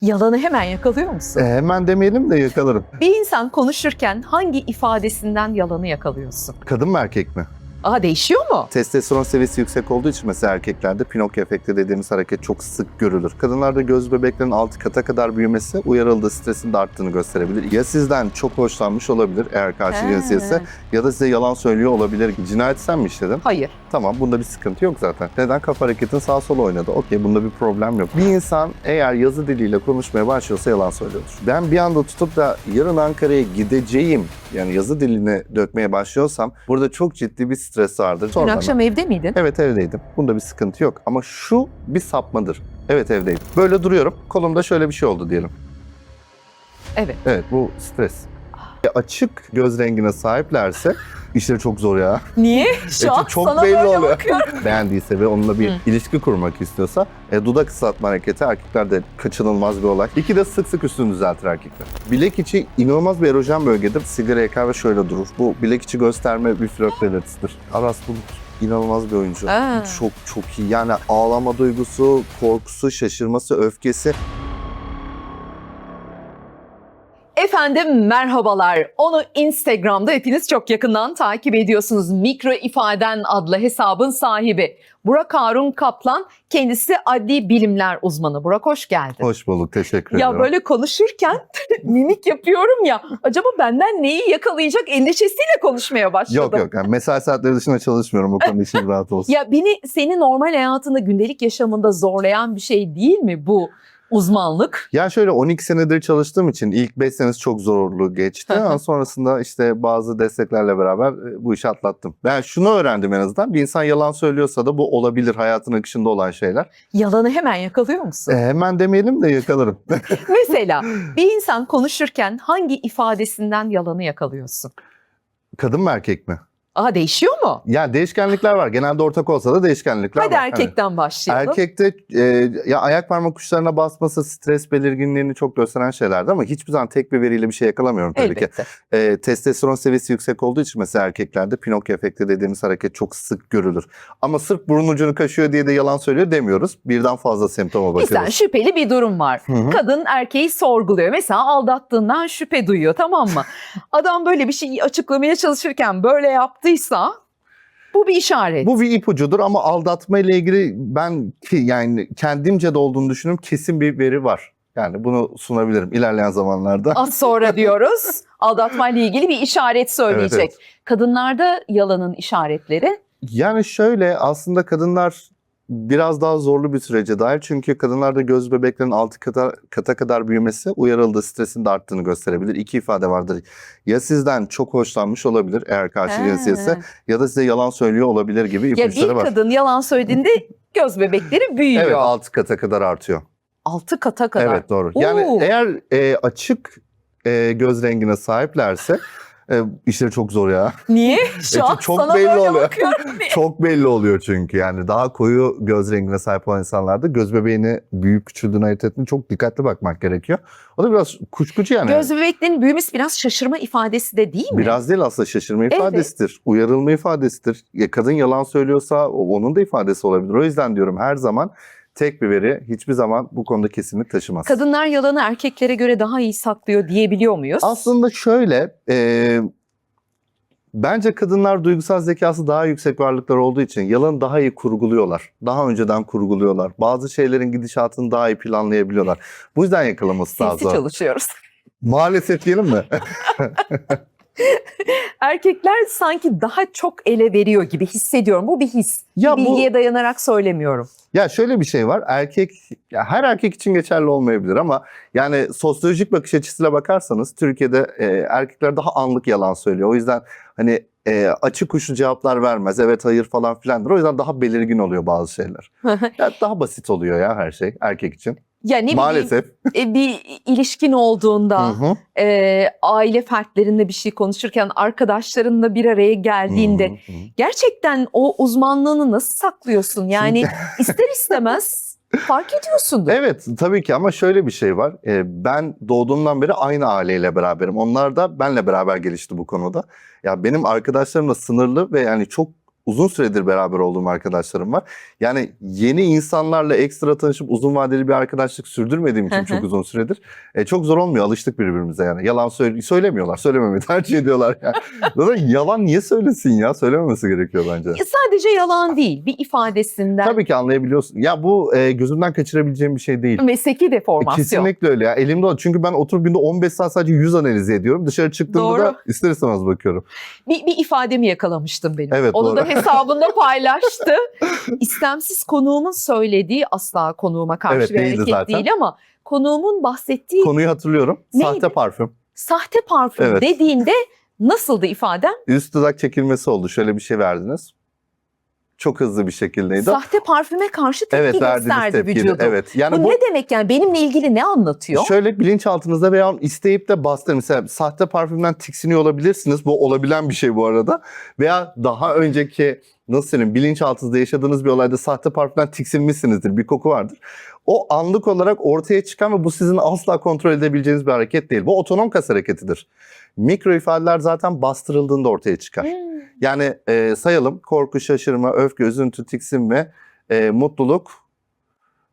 Yalanı hemen yakalıyor musun? Hemen demeyelim de yakalarım. Bir insan konuşurken hangi ifadesinden yalanı yakalıyorsun? Kadın mı erkek mi? Değişiyor mu? Testosteron seviyesi yüksek olduğu için mesela erkeklerde Pinokyo efekti dediğimiz hareket çok sık görülür. Kadınlarda göz bebeklerinin 6 kata kadar büyümesi uyarıldığı stresin de arttığını gösterebilir. Ya sizden çok hoşlanmış olabilir eğer karşı cinsiyetse ya da size yalan söylüyor olabilir. Cinayeti sen mi işledin? Hayır. Tamam, bunda bir sıkıntı yok zaten. Neden? Kafa hareketin sağa sola oynadı. Okey, bunda bir problem yok. Bir insan eğer yazı diliyle konuşmaya başlıyorsa yalan söylüyordur. Ben bir anda tutup da yarın Ankara'ya gideceğim, yani yazı dilini dökmeye başlıyorsam burada çok ciddi bir stres vardır. Dün akşam evde miydin? Evet, evdeydim. Bunda bir sıkıntı yok. Ama şu bir sapmadır. Evet, evdeydim. Böyle duruyorum. Kolumda şöyle bir şey oldu diyelim. Evet. Evet, bu stres. Açık göz rengine sahiplerse işleri çok zor ya. Niye? Şu an çok sana belli böyle oluyor. bakıyorum. Beğendiyse ve onunla bir ilişki kurmak istiyorsa dudak ıslatma hareketi erkeklerde kaçınılmaz bir olay. İki de sık sık üstünü düzeltir erkekler. Bilek içi inanılmaz bir erojen bölgedir. Sigara yakar ve şöyle durur. Bu bilek içi gösterme bir flört belirtisidir. Aras Bulut inanılmaz bir oyuncu. Çok iyi. Yani ağlama duygusu, korkusu, şaşırması, öfkesi. Efendim merhabalar. Onu Instagram'da hepiniz çok yakından takip ediyorsunuz. Mikro İfaden adlı hesabın sahibi. Burak Harun Kaplan, kendisi adli bilimler uzmanı. Burak hoş geldin. Hoş bulduk, teşekkür ederim. Ya böyle konuşurken mimik yapıyorum ya. Acaba benden neyi yakalayacak endişesiyle konuşmaya başladım. Yok. Yani mesai saatleri dışında çalışmıyorum. O konuda işim rahat olsun. Ya beni normal hayatında, gündelik yaşamında zorlayan bir şey değil mi bu uzmanlık? Ya şöyle 12 senedir çalıştığım için ilk 5 senesi çok zorlu geçti. Ama sonrasında işte bazı desteklerle beraber bu işi atlattım. Ben şunu öğrendim en azından. Bir insan yalan söylüyorsa da bu olabilir, hayatın akışında olan şeyler. Yalanı hemen yakalıyor musun? Hemen demeyelim de yakalarım. Mesela bir insan konuşurken hangi ifadesinden yalanı yakalıyorsun? Kadın mı erkek mi? Değişiyor mu? Ya değişkenlikler var. Genelde ortak olsa da değişkenlikler Hadi var. erkekten başlayalım. Erkekte ya ayak parmak uçlarına basması stres belirginliğini çok gösteren şeylerdi ama hiçbir zaman tek bir veriyle bir şey yakalamıyorum tabii Elbette. ki. Testosteron seviyesi yüksek olduğu için mesela erkeklerde Pinokyo efekti dediğimiz hareket çok sık görülür. Ama sırf burun ucunu kaşıyor diye de yalan söylüyor demiyoruz. Birden fazla semptoma bakıyoruz. Mesela şüpheli bir durum var. Kadın erkeği sorguluyor. Mesela aldattığından şüphe duyuyor, tamam mı? Adam böyle bir şeyi açıklamaya çalışırken böyle yaptıysa bu bir işaret. Bu bir ipucudur ama aldatma ile ilgili ben yani kendimce de olduğunu düşünüyorum. Kesin bir veri var. Yani bunu sunabilirim ilerleyen zamanlarda. Az sonra diyoruz. Aldatmayla ilgili bir işaret söyleyecek. Evet. Kadınlarda yalanın işaretleri. Yani şöyle, aslında kadınlar biraz daha zorlu bir sürece dahil. Çünkü kadınlarda göz bebeklerinin 6 kata kadar büyümesi uyarıldığı stresin de arttığını gösterebilir. İki ifade vardır. Ya sizden çok hoşlanmış olabilir eğer karşı cinsiyetse ya da size yalan söylüyor olabilir gibi Ya ipuçları bir var. kadın yalan söylediğinde göz bebekleri büyüyor. Evet, 6 kata kadar artıyor. 6 kata kadar. Evet, doğru. Yani Oo. eğer açık göz rengine sahiplerse işleri çok zor ya. Niye? Şu an Çok sana belli böyle oluyor. bakıyorum. Çok belli oluyor çünkü yani daha koyu göz rengine sahip olan insanlarda göz bebeğini büyük küçüldüğünü ayırt ettiğinde çok dikkatli bakmak gerekiyor. O da biraz kuşkucu yani. Göz bebeklerinin büyümesi biraz şaşırma ifadesi de değil mi? Biraz değil, aslında şaşırma ifadesidir. Uyarılma ifadesidir. Kadın yalan söylüyorsa onun da ifadesi olabilir. O yüzden diyorum, her zaman tek bir veri hiçbir zaman bu konuda kesinlik taşımaz. Kadınlar yalanı erkeklere göre daha iyi saklıyor diyebiliyor muyuz? Aslında şöyle, bence kadınlar duygusal zekası daha yüksek varlıklar olduğu için yalanı daha iyi kurguluyorlar. Daha önceden kurguluyorlar. Bazı şeylerin gidişatını daha iyi planlayabiliyorlar. Bu yüzden yakalaması daha Sinsi zor. çalışıyoruz. Maalesef diyelim mi? Erkekler sanki daha çok ele veriyor gibi hissediyorum. Bu bir his. Ya bir bu- bilgiye dayanarak söylemiyorum. Ya şöyle bir şey var. Her erkek için geçerli olmayabilir ama yani sosyolojik bakış açısıyla bakarsanız Türkiye'de erkekler daha anlık yalan söylüyor. O yüzden hani açık uçlu cevaplar vermez. Evet, hayır falan filandır. O yüzden daha belirgin oluyor bazı şeyler. Ya daha basit oluyor ya her şey erkek için. Ya ne Maalesef. bileyim, bir ilişkin olduğunda, Hı hı. aile fertlerinle bir şey konuşurken, arkadaşlarınla bir araya geldiğinde Hı hı. gerçekten o uzmanlığını nasıl saklıyorsun? Yani ister istemez fark ediyorsundur. Evet, tabii ki ama şöyle bir şey var. Ben doğduğumdan beri aynı aileyle beraberim. Onlar da benle beraber gelişti bu konuda. Ya benim arkadaşlarım da sınırlı ve yani çok uzun süredir beraber olduğum arkadaşlarım var. Yani yeni insanlarla ekstra tanışıp uzun vadeli bir arkadaşlık sürdürmediğim için çok uzun süredir. Çok zor olmuyor. Alıştık birbirimize yani. Yalan söylemiyorlar. Söylememeyi tercih ediyorlar yani. Zaten yalan niye söylesin ya? Söylememesi gerekiyor bence. Sadece yalan değil, bir ifadesinden. Tabii ki anlayabiliyorsun. Ya bu gözümden kaçırabileceğim bir şey değil. Mesleki deformasyon. Kesinlikle öyle ya. Elimde o. Çünkü ben oturup günde 15 saat sadece yüz analizi ediyorum. Dışarı çıktığımda Doğru. da ister istemez bakıyorum. Bir ifademi yakalamıştım benim. Evet, Onu doğru. da hesabında paylaştı. İstemsiz konuğumun söylediği, asla konuğuma karşı Evet, bir değildi hareket zaten. değil ama konuğumun bahsettiği Konuyu hatırlıyorum. Neydi? Sahte parfüm. sahte parfüm Evet. dediğinde nasıldı ifaden? Üst dudak çekilmesi oldu. Şöyle bir şey verdiniz. Çok hızlı bir şekildeydi. Sahte parfüme karşı tepki Evet, verdiğiniz gösterdi tepkiydi. vücudu. Evet. Yani Bu ne demek yani? Benimle ilgili ne anlatıyor? şöyle bilinçaltınızda veya isteyip de bastırın. Mesela sahte parfümden tiksiniyor olabilirsiniz. Bu olabilen bir şey bu arada. Veya daha önceki nasıl söyleyeyim bilinçaltınızda yaşadığınız bir olayda sahte parfümden tiksinmişsinizdir. Bir koku vardır. O anlık olarak ortaya çıkan ve bu sizin asla kontrol edebileceğiniz bir hareket değil. Bu otonom kas hareketidir. Mikro ifadeler zaten bastırıldığında ortaya çıkar. Yani sayalım: korku, şaşırma, öfke, üzüntü, tiksinme, mutluluk.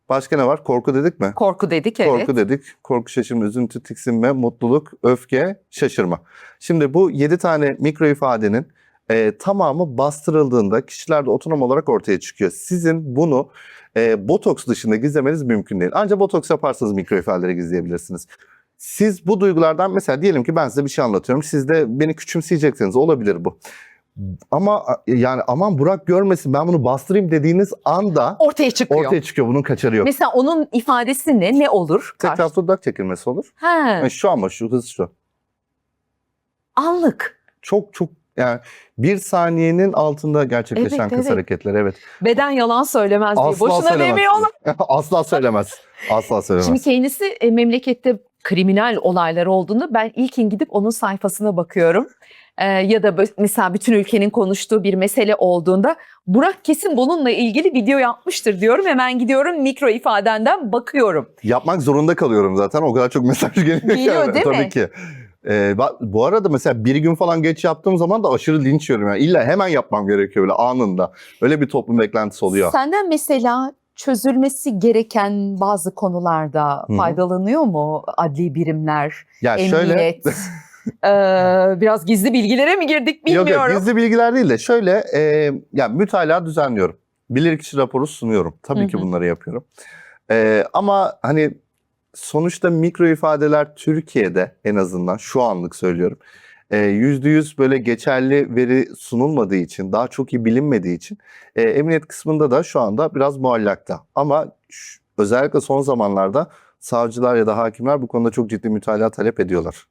Başka ne var? Korku dedik mi? Korku dedik, evet. Korku dedik. Korku, şaşırma, üzüntü, tiksinme, mutluluk, öfke, şaşırma. Şimdi bu 7 tane mikro ifadenin tamamı bastırıldığında kişilerde otonom olarak ortaya çıkıyor. Sizin bunu botoks dışında gizlemeniz mümkün değil. Ancak botoks yaparsanız mikro ifadeleri gizleyebilirsiniz. Siz bu duygulardan mesela diyelim ki ben size bir şey anlatıyorum. Siz de beni küçümseyeceksiniz. Olabilir bu. Ama yani aman Burak görmesin ben bunu bastırayım dediğiniz anda Ortaya çıkıyor. ortaya çıkıyor. Bunun kaçarı yok. Mesela onun ifadesi ne? Ne olur? Tek taraflı dudak çekilmesi olur. He, Yani şu ama şu hız şu. anlık. Çok yani bir saniyenin altında gerçekleşen Evet, kız evet. hareketleri, evet. Beden yalan söylemez diye. Asla Boşuna söylemez. demiyorlar. Asla söylemez. Asla söylemez. Şimdi kendisi memlekette kriminal olaylar olduğunda ben ilkin gidip onun sayfasına bakıyorum. Ya da mesela bütün ülkenin konuştuğu bir mesele olduğunda Burak kesin bununla ilgili video yapmıştır diyorum. Hemen gidiyorum mikro ifadenden bakıyorum. Yapmak zorunda kalıyorum zaten. O kadar çok mesaj geliyor. Geliyor, değil mi? Tabii ki. Bu arada mesela bir gün falan geç yaptığım zaman da aşırı linç yiyorum. Yani illa hemen yapmam gerekiyor böyle anında. Öyle bir toplum beklentisi oluyor. Senden mesela çözülmesi gereken bazı konularda Hı hı. faydalanıyor mu adli birimler, Ya şöyle, emniyet? Biraz gizli bilgilere mi girdik bilmiyorum. yok gizli bilgiler değil de şöyle yani mütalaa düzenliyorum. Bilirkişi raporu sunuyorum. Tabii ki bunları yapıyorum. Ama hani sonuçta mikro ifadeler Türkiye'de en azından şu anlık söylüyorum. %100 böyle geçerli veri sunulmadığı için, daha çok iyi bilinmediği için emniyet kısmında da şu anda biraz muallakta. Ama özellikle son zamanlarda savcılar ya da hakimler bu konuda çok ciddi mütalaa talep ediyorlar.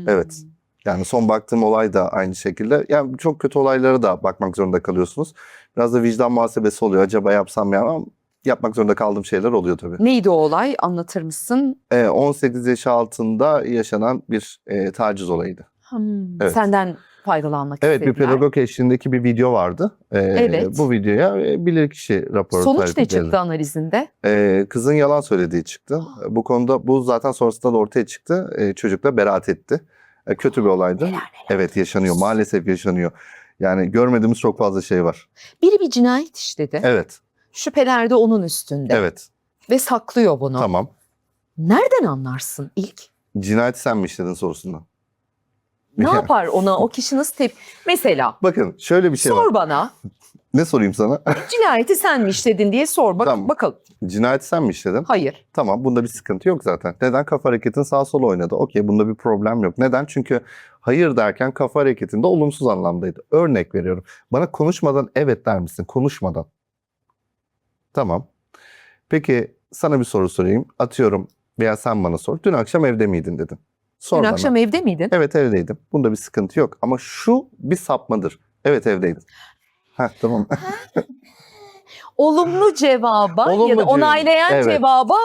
Evet. Yani son baktığım olay da aynı şekilde. Yani çok kötü olaylara da bakmak zorunda kalıyorsunuz. Biraz da vicdan muhasebesi oluyor. Acaba yapsam ya, ama yapmak zorunda kaldığım şeyler oluyor tabii. Neydi o olay? Anlatır mısın? 18 yaş altında yaşanan bir taciz olayıydı. Evet. Senden faydalanmak Evet, bir istediler. pedagog eşliğindeki bir video vardı. Evet. Bu videoya bilirkişi raporu Sonuç talep ne edildi. çıktı analizinde? Kızın yalan söylediği çıktı. Bu konuda bu zaten sonrasında da ortaya çıktı. Çocuk da beraat etti. Kötü bir olaydı. Neler. Evet, yaşanıyor. Maalesef yaşanıyor. Yani görmediğimiz çok fazla şey var. Biri bir cinayet işledi. Evet. Şüpheler de onun üstünde. Evet. Ve saklıyor bunu. Tamam. Nereden anlarsın ilk? Cinayeti sen mi işledin sorusundan. Ne yapar ona? O kişi nasıl Mesela Bakın şöyle bir şey var. sor bana. Ne sorayım sana? Cinayeti sen mi işledin diye sor. Tamam. Bakalım. Cinayeti sen mi işledin? Hayır. Tamam, bunda bir sıkıntı yok zaten. Neden? Kafa hareketin sağa sola oynadı. Okey, bunda bir problem yok. Neden? Çünkü hayır derken kafa hareketinde olumsuz anlamdaydı. Örnek veriyorum. Bana konuşmadan evet der misin? Konuşmadan. Tamam. Peki sana bir soru sorayım. Atıyorum veya sen bana sor. Dün akşam evde miydin dedin. Sor Dün bana. akşam evde miydin? Evet, evdeydim. Bunda bir sıkıntı yok. Ama şu bir sapmadır. Evet, evdeydim. Heh, tamam. Olumlu cevaba Olumlu ya da cevap. onaylayan Evet. cevaba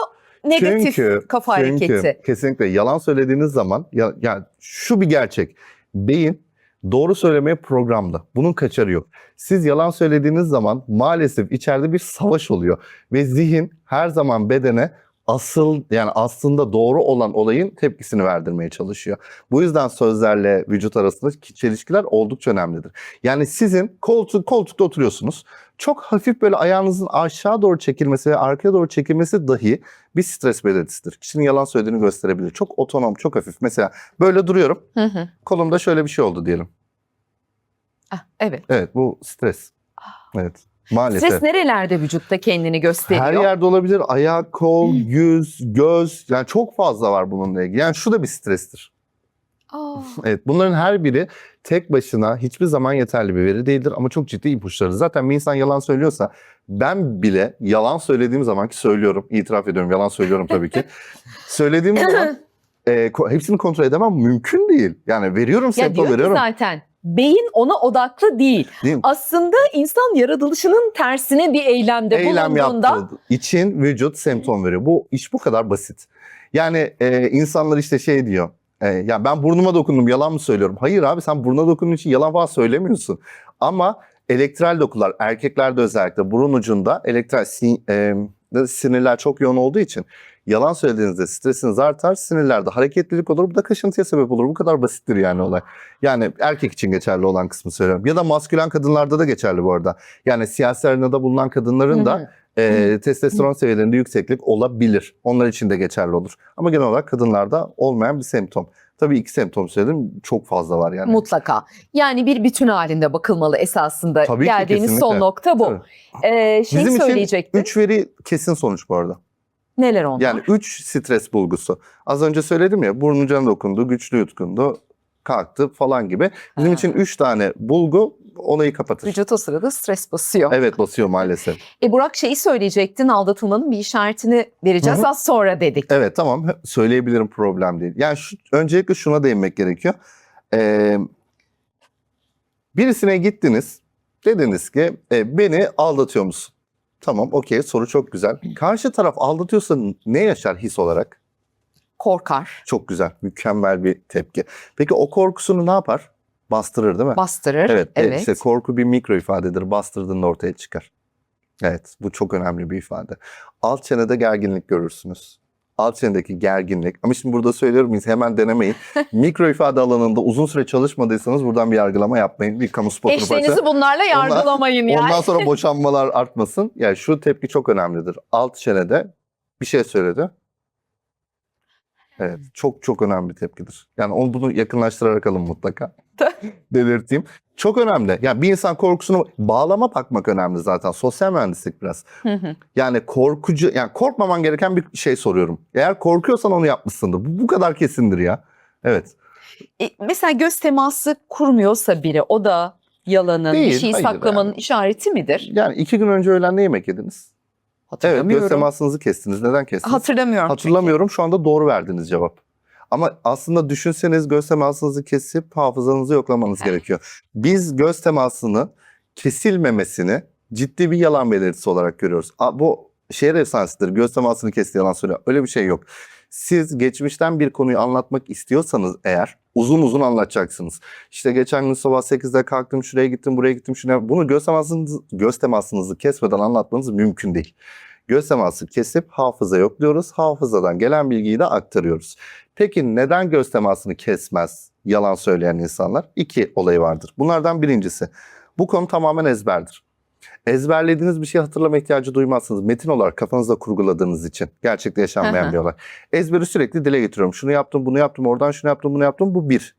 negatif kafa hareketi. Kesinlikle yalan söylediğiniz zaman ya şu bir gerçek. Beyin doğru söylemeye programlı. Bunun kaçarı yok. Siz yalan söylediğiniz zaman maalesef içeride bir savaş oluyor ve zihin her zaman bedene yani aslında doğru olan olayın tepkisini verdirmeye çalışıyor. Bu yüzden sözlerle vücut arasındaki çelişkiler oldukça önemlidir. Yani sizin koltukta oturuyorsunuz. Çok hafif böyle ayağınızın aşağı doğru çekilmesi ve arkaya doğru çekilmesi dahi bir stres belirtisidir. Kişinin yalan söylediğini gösterebilir. Çok otonom, çok hafif. Mesela böyle duruyorum. Kolumda şöyle bir şey oldu diyelim. Evet. Evet, bu stres. Evet. Maalesef. Stres nerelerde vücutta kendini gösteriyor? Her yerde olabilir. Ayak, kol, yüz, göz. Yani çok fazla var bununla ilgili. Yani şu da bir strestir. Evet, bunların her biri tek başına hiçbir zaman yeterli bir veri değildir ama çok ciddi ipuçları. Zaten bir insan yalan söylüyorsa, ben bile yalan söylediğim zaman, ki söylüyorum, itiraf ediyorum, yalan söylüyorum tabii ki. Söylediğim zaman hepsini kontrol edemem, mümkün değil. Yani veriyorum, semptom veriyorum. Zaten beyin ona odaklı değil. Aslında insan yaratılışının tersine bir eylemde bulunduğunda... yaptığı için vücut semptom veriyor. Bu iş bu kadar basit. Yani insanlar işte şey diyor. Ya ben burnuma dokundum, yalan mı söylüyorum? Hayır abi, sen burnuna dokunduğun için yalan falan söylemiyorsun. Ama elektral dokular, erkeklerde özellikle burun ucunda elektral sinirler çok yoğun olduğu için yalan söylediğinizde stresiniz artar, sinirlerde hareketlilik olur, bu da kaşıntıya sebep olur. Bu kadar basittir yani olay. Yani erkek için geçerli olan kısmı söylüyorum. Ya da maskülen kadınlarda da geçerli bu arada. Yani siyasi arenada bulunan kadınların da testosteron seviyelerinde yükseklik olabilir. Onlar için de geçerli olur. Ama genel olarak kadınlarda olmayan bir semptom. Tabii iki semptom söyledim, çok fazla var yani. Mutlaka. Yani bir bütün halinde bakılmalı esasında. Tabii ki, geldiğiniz kesinlikle. son nokta bu. Bizim söyleyecektim. için 3 veri kesin sonuç bu arada. Neler onlar? Yani 3 stres bulgusu. Az önce söyledim ya, burnun canı dokundu, güçlü yutkundu, kalktı falan gibi. Bizim için 3 tane bulgu olayı kapatır. Vücut o sırada stres basıyor. Evet, basıyor maalesef. Burak, şeyi söyleyecektin, aldatılmanın bir işaretini vereceğiz az sonra dedik. Evet, tamam, söyleyebilirim, problem değil. Yani öncelikle şuna değinmek gerekiyor. Birisine gittiniz, dediniz ki beni aldatıyor musun? Tamam, okey, soru çok güzel. Karşı taraf aldatıyorsa ne yaşar his olarak? Korkar. Çok güzel, mükemmel bir tepki. Peki o korkusunu ne yapar? Bastırır değil mi? Bastırır. Evet. İşte korku bir mikro ifadedir. Bastırdığında ortaya çıkar. Evet, bu çok önemli bir ifade. Alt çenede gerginlik görürsünüz. Alt çenedeki gerginlik. Ama şimdi burada söylüyorum, hemen denemeyin. Mikro ifade alanında uzun süre çalışmadıysanız buradan bir yargılama yapmayın. Bir kamu spotunu Eşlerinizi bunlarla yargılamayın yani. Ondan sonra boşanmalar artmasın. Yani şu tepki çok önemlidir. Alt çenede bir şey söyledi. Evet, çok çok önemli bir tepkidir. Yani bunu yakınlaştırarak alın mutlaka. Belirteyim. Çok önemli. Yani bir insan korkusunu bağlama bakmak önemli zaten. Sosyal mühendislik biraz. Yani yani korkmaman gereken bir şey soruyorum. Eğer korkuyorsan onu yapmışsındır. Bu kadar kesindir ya. Evet. Mesela göz teması kurmuyorsa biri, o da yalanın, Değil, bir şeyi hayır saklamanın yani. işareti midir? Yani 2 gün önce öğlen ne yemek yediniz? Evet, Hatırlamıyorum. göz temasınızı kestiniz. Neden kestiniz? Hatırlamıyorum. Hatırlamıyorum. Şu anda doğru verdiğiniz cevap. Ama aslında düşünseniz göz temasınızı kesip hafızanızı yoklamanız gerekiyor. Biz göz temasını kesilmemesini ciddi bir yalan belirtisi olarak görüyoruz. Bu şehir efsanesidir. Göz temasını kesti, yalan söylüyor. Öyle bir şey yok. Siz geçmişten bir konuyu anlatmak istiyorsanız eğer uzun uzun anlatacaksınız. İşte geçen gün sabah 8'de kalktım, şuraya gittim, buraya gittim, şuraya. Bunu göz temasınızı kesmeden anlatmanız mümkün değil. Göz teması kesip hafıza yokluyoruz. Hafızadan gelen bilgiyi de aktarıyoruz. Peki neden göz temasını kesmez yalan söyleyen insanlar? 2 olayı vardır. Bunlardan birincisi, bu konu tamamen ezberdir. Ezberlediğiniz bir şey hatırlama ihtiyacı duymazsınız. Metin olarak kafanızda kurguladığınız için. Gerçekte yaşanmayan bir olay. Ezberi sürekli dile getiriyorum. Şunu yaptım, bunu yaptım, oradan şunu yaptım, bunu yaptım. Bu 1.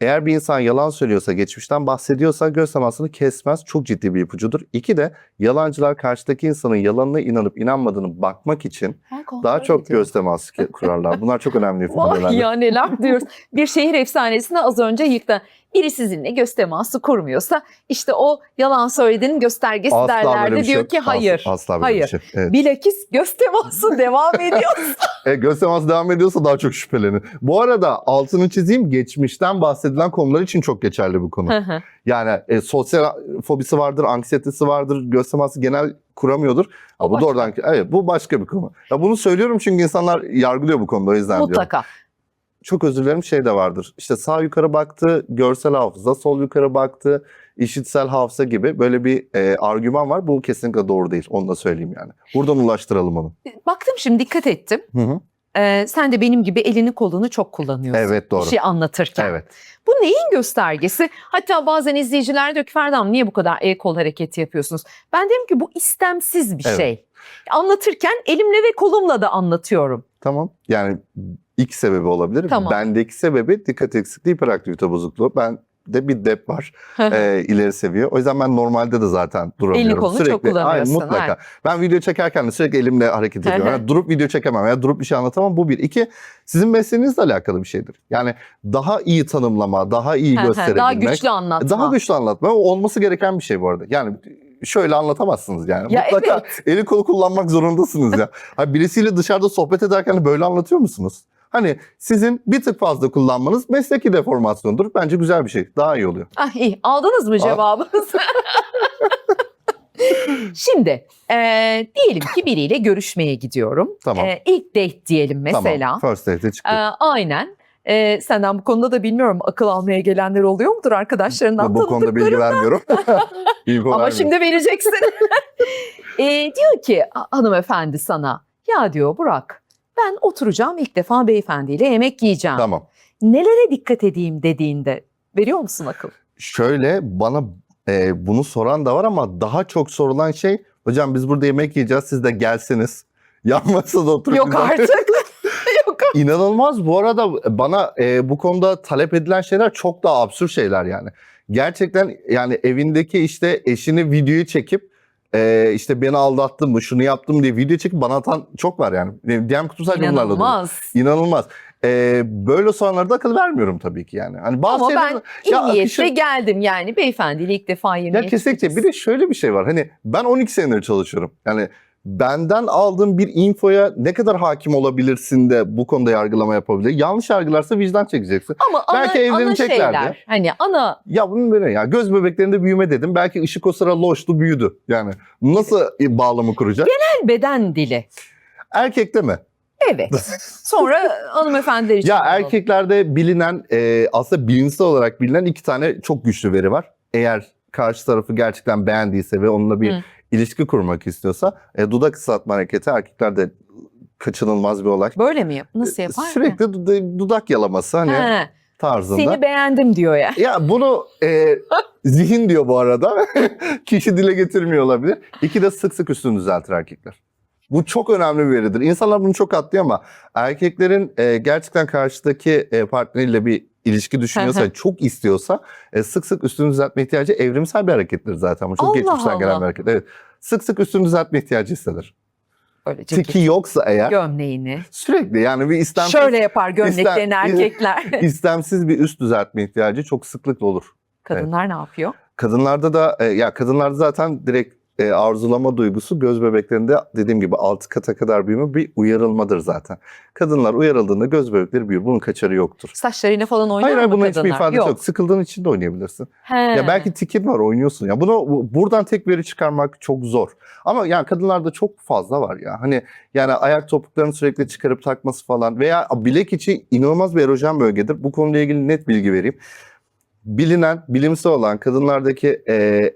Eğer bir insan yalan söylüyorsa, geçmişten bahsediyorsa göz temasını kesmez. Çok ciddi bir ipucudur. 2 de yalancılar karşıdaki insanın yalanına inanıp inanmadığını bakmak için daha çok göz teması kurarlar. Bunlar çok önemli ifadeler. Ya neler diyoruz. Bir şehir efsanesini az önce yıktı. Biri sizinle göz teması kurmuyorsa işte o yalan söylediğinin göstergesi Asla derlerdi. böyle bir şey Diyor yok. ki hayır. Asla böyle bir şey. Evet. Bilakis göz teması devam ediyor. Göz teması devam ediyorsa daha çok şüphelenin. Bu arada altını çizeyim, geçmişten bahsedilen konular için çok geçerli bu konu. Yani sosyal fobisi vardır, anksiyetesi vardır, göz teması genel kuramıyordur. Bu da oradan, evet, bu başka bir konu. Ya bunu söylüyorum çünkü insanlar yargılıyor bu konuda, o yüzden Mutlaka. diyorum. çok özür dilerim şey de vardır. İşte sağ yukarı baktı, görsel hafıza, sol yukarı baktı, işitsel hafıza gibi böyle bir argüman var. Bu kesinlikle doğru değil. Onu da söyleyeyim yani. Buradan ulaştıralım onu. Baktım şimdi, dikkat ettim. Hı hı. Sen de benim gibi elini kolunu çok kullanıyorsun. Evet, doğru. Bir şey anlatırken. Evet. Bu neyin göstergesi? Hatta bazen izleyiciler diyor ki Ferda niye bu kadar el kol hareketi yapıyorsunuz? Ben dedim ki bu istemsiz bir Evet. şey. Anlatırken elimle ve kolumla da anlatıyorum. Tamam. Yani ilk sebebi olabilir. Tamam. Bendeki sebebi dikkat eksikliği, hiperaktivite bozukluğu. Ben de bir dep var. İleri seviye. O yüzden ben normalde de zaten duramıyorum. Elini kolunu çok kullanıyorsun. Aynen, mutlaka. Aynen. Ben video çekerken de sürekli elimle hareket ediyorum. Yani durup video çekemem veya durup bir şey anlatamam. Bu bir. İki, sizin mesleğinizle alakalı bir şeydir. Yani daha iyi tanımlama, daha iyi gösterebilmek. Daha güçlü anlatma. Daha güçlü anlatma. O olması gereken bir şey bu arada. Yani şöyle anlatamazsınız yani. Ya mutlaka evet. eli kolu kullanmak zorundasınız ya. Hani birisiyle dışarıda sohbet ederken böyle anlatıyor musunuz? Hani sizin bir tık fazla kullanmanız mesleki deformasyondur. Bence güzel bir şey. Daha iyi oluyor. Ah iyi. Aldınız mı cevabınızı? Şimdi diyelim ki biriyle görüşmeye gidiyorum. Tamam. İlk date diyelim mesela. Tamam. First date'e çıktık. Aynen. Senden bu konuda da bilmiyorum, akıl almaya gelenler oluyor mudur arkadaşlarından? Bu konuda bilgi vermiyorum. Ama şimdi vereceksin. Diyor ki hanımefendi sana, ya diyor Burak, ben oturacağım ilk defa beyefendiyle yemek yiyeceğim. Tamam. Nelere dikkat edeyim dediğinde veriyor musun akıl? Şöyle bana bunu soran da var ama daha çok sorulan şey, hocam biz burada yemek yiyeceğiz, siz de gelseniz. Yan masada oturup. Yok artık. Yok artık. İnanılmaz. Bu arada bana bu konuda talep edilen şeyler çok daha absürt şeyler yani. Gerçekten yani evindeki işte eşini videoyu çekip işte beni aldattın mı, şunu yaptım diye video çekip bana atan çok var yani. DM kutum sadece bunlarla dolu. İnanılmaz. İnanılmaz. Böyle soranlarda akıl vermiyorum tabii ki yani. Hani bazı Ama şeyler, ben iyi ya niyetle akışın- geldim yani beyefendiyle ilk defa yemeğe Ya kesinlikle. çıkacağız. Bir de şöyle bir şey var. Hani ben 12 senedir çalışıyorum. Yani benden aldığım bir infoya ne kadar hakim olabilirsin de bu konuda yargılama yapabilir. Yanlış yargılarsa vicdan çekeceksin. Ama Belki ana evleneceklerdi. şeyler. Hani ana Ya bunun böyle ya göz bebeklerinde büyüme dedim. Belki ışık o sıra loştu, büyüdü. Yani nasıl bağlamı kuracak? beden dili. Erkekte mi? Evet. Sonra hanımefendiler için. Ya alalım. erkeklerde bilinen aslında bilimsel olarak bilinen 2 tane çok güçlü veri var. Eğer karşı tarafı gerçekten beğendiyse ve onunla bir ilişki kurmak istiyorsa dudak ıslatma hareketi erkeklerde kaçınılmaz bir olay. Böyle mi yap? Nasıl yapar? Sürekli dudak yalaması hani He, tarzında. seni beğendim diyor ya. Ya bunu zihin diyor bu arada. Kişi dile getirmiyor olabilir. 2 de sık sık üstünü düzeltir erkekler. Bu çok önemli bir veridir. İnsanlar bunu çok atlıyor ama erkeklerin gerçekten karşıdaki partneriyle bir ilişki düşünüyorsa, çok istiyorsa sık sık üstünü düzeltme ihtiyacı evrimsel bir harekettir zaten. Bu çok Allah geçmişten gelen Allah. bir hareket. Evet. Sık sık üstünü düzeltme ihtiyacı hisseder. Böyle Tiki yoksa eğer gömleğini. sürekli yani bir istemsiz, Şöyle yapar gömleklerini erkekler. istemsiz bir üst düzeltme ihtiyacı çok sıklıkla olur. Kadınlar ne yapıyor? Kadınlarda da ya kadınlarda zaten direkt arzulama duygusu göz bebeklerinde dediğim gibi 6 kata kadar büyüme bir uyarılmadır zaten. Kadınlar uyarıldığında göz bebekleri büyür. Bunun kaçarı yoktur. Saçlarıyla falan oynar Hayır mı bunun kadınlar? hiçbir ifadesi yok. Sıkıldığın için de oynayabilirsin. He. Ya belki tikin var oynuyorsun. Ya bunu buradan tek veri çıkarmak çok zor. Ama yani kadınlarda çok fazla var ya. Hani yani ayak topuklarını sürekli çıkarıp takması falan veya bilek içi inanılmaz bir erojen bölgedir. Bu konuyla ilgili net bilgi vereyim. Bilinen, bilimsel olan kadınlardaki